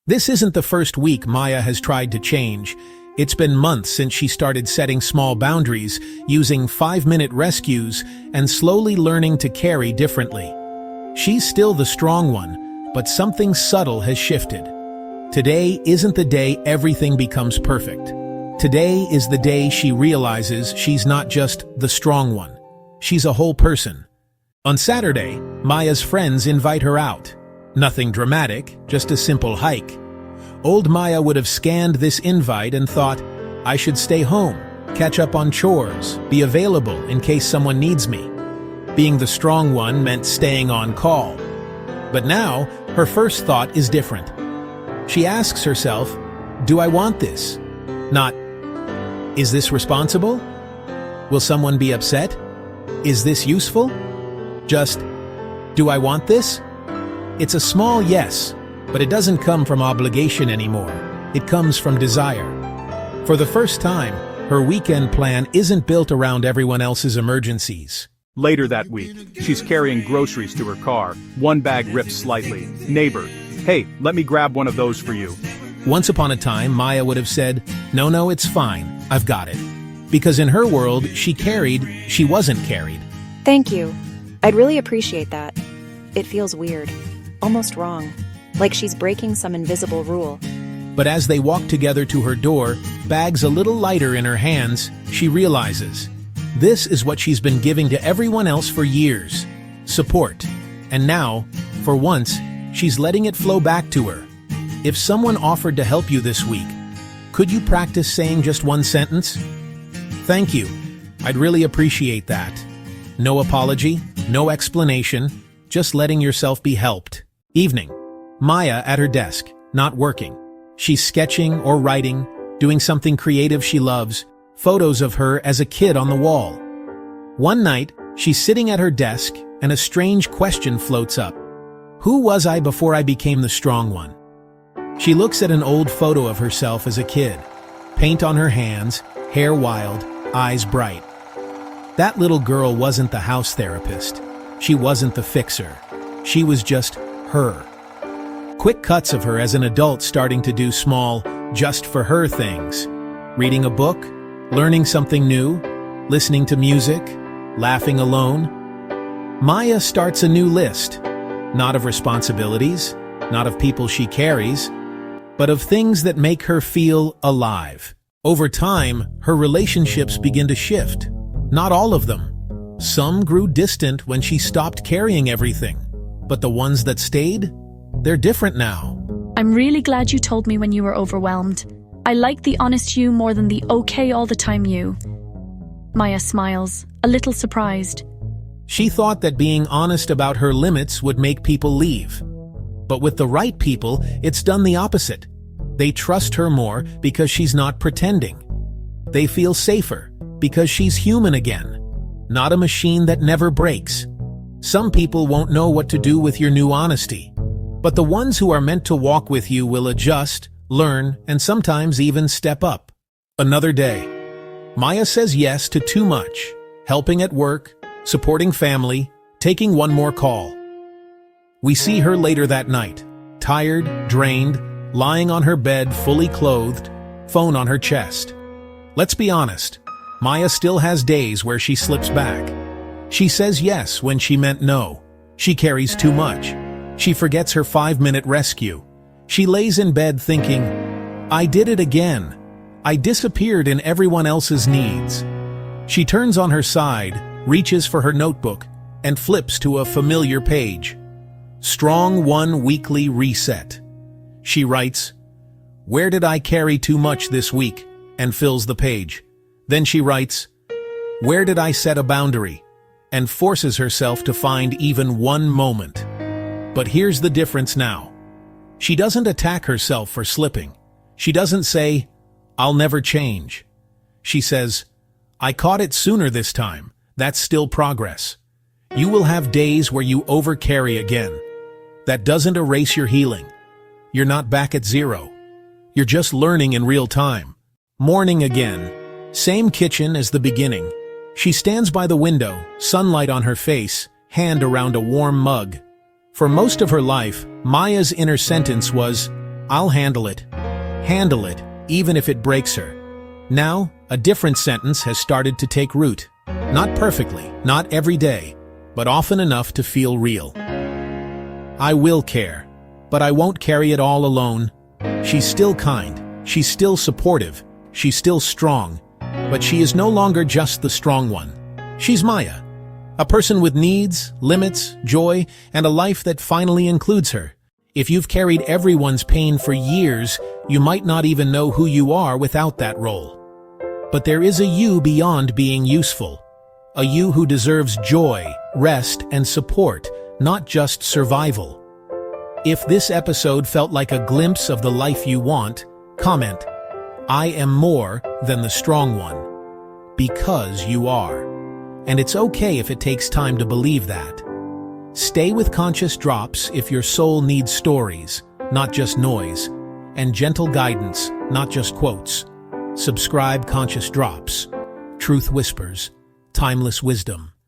This isn't the first week Maya has tried to change. It's been months since she started setting small boundaries, using 5-minute rescues, and slowly learning to carry differently. She's still the strong one, but something subtle has shifted. Today isn't the day everything becomes perfect. Today is the day she realizes she's not just the strong one. She's a whole person. On Saturday, Maya's friends invite her out. Nothing dramatic, just a simple hike. Old Maya would have scanned this invite and thought, I should stay home, catch up on chores, be available in case someone needs me. Being the strong one meant staying on call. But now, her first thought is different. She asks herself, do I want this? Not, is this responsible? Will someone be upset? Is this useful? Just, do I want this? It's a small yes, but it doesn't come from obligation anymore. It comes from desire. For the first time, her weekend plan isn't built around everyone else's emergencies. Later that week, she's carrying groceries to her car. One bag rips slightly. Neighbor, hey, let me grab one of those for you. Once upon a time, Maya would have said, no, it's fine, I've got it. Because in her world, she wasn't carried. Thank you. I'd really appreciate that. It feels weird, almost wrong, like she's breaking some invisible rule. But as they walk together to her door, bags a little lighter in her hands, she realizes, this is what she's been giving to everyone else for years. Support. And now, for once, she's letting it flow back to her. If someone offered to help you this week, could you practice saying just one sentence? Thank you. I'd really appreciate that. No apology, no explanation, just letting yourself be helped. Evening. Maya at her desk, not working. She's sketching or writing, doing something creative she loves, photos of her as a kid on the wall. One night, she's sitting at her desk and a strange question floats up. Who was I before I became the strong one? She looks at an old photo of herself as a kid. Paint on her hands, hair wild, eyes bright. That little girl wasn't the house therapist. She wasn't the fixer. She was just her. Quick cuts of her as an adult starting to do small, just-for-her things. Reading a book, learning something new, listening to music, laughing alone. Maya starts a new list, not of responsibilities, not of people she carries, but of things that make her feel alive. Over time, her relationships begin to shift. Not all of them. Some grew distant when she stopped carrying everything. But the ones that stayed, they're different now. I'm really glad you told me when you were overwhelmed. I like the honest you more than the okay all the time you. Maya smiles, a little surprised. She thought that being honest about her limits would make people leave. But with the right people, it's done the opposite. They trust her more because she's not pretending. They feel safer because she's human again, not a machine that never breaks. Some people won't know what to do with your new honesty, but the ones who are meant to walk with you will adjust, learn, and sometimes even step up. Another day. Maya says yes to too much, helping at work, supporting family, taking one more call. We see her later that night, tired, drained, lying on her bed fully clothed, phone on her chest. Let's be honest, Maya still has days where she slips back. She says yes when she meant no. She carries too much. She forgets her 5-minute rescue. She lays in bed thinking, I did it again. I disappeared in everyone else's needs. She turns on her side, reaches for her notebook, and flips to a familiar page. Strong One Weekly Reset. She writes, where did I carry too much this week? And fills the page. Then she writes, where did I set a boundary? And forces herself to find even one moment. But here's the difference now. She doesn't attack herself for slipping. She doesn't say, I'll never change. She says, I caught it sooner this time. That's still progress. You will have days where you overcarry again. That doesn't erase your healing. You're not back at zero. You're just learning in real time. Morning again. Same kitchen as the beginning. She stands by the window, sunlight on her face, hand around a warm mug. For most of her life, Maya's inner sentence was, I'll handle it. Handle it, even if it breaks her. Now, a different sentence has started to take root. Not perfectly, not every day, but often enough to feel real. I will care, but I won't carry it all alone. She's still kind, she's still supportive, she's still strong, but she is no longer just the strong one. She's Maya, a person with needs, limits, joy, and a life that finally includes her. If you've carried everyone's pain for years, you might not even know who you are without that role. But there is a you beyond being useful. A you who deserves joy, rest, and support, not just survival. If this episode felt like a glimpse of the life you want, comment, "I am more than the strong one." Because you are. And it's okay if it takes time to believe that. Stay with Conscious Drops if your soul needs stories, not just noise, and gentle guidance, not just quotes. Subscribe Conscious Drops. Truth whispers, timeless wisdom.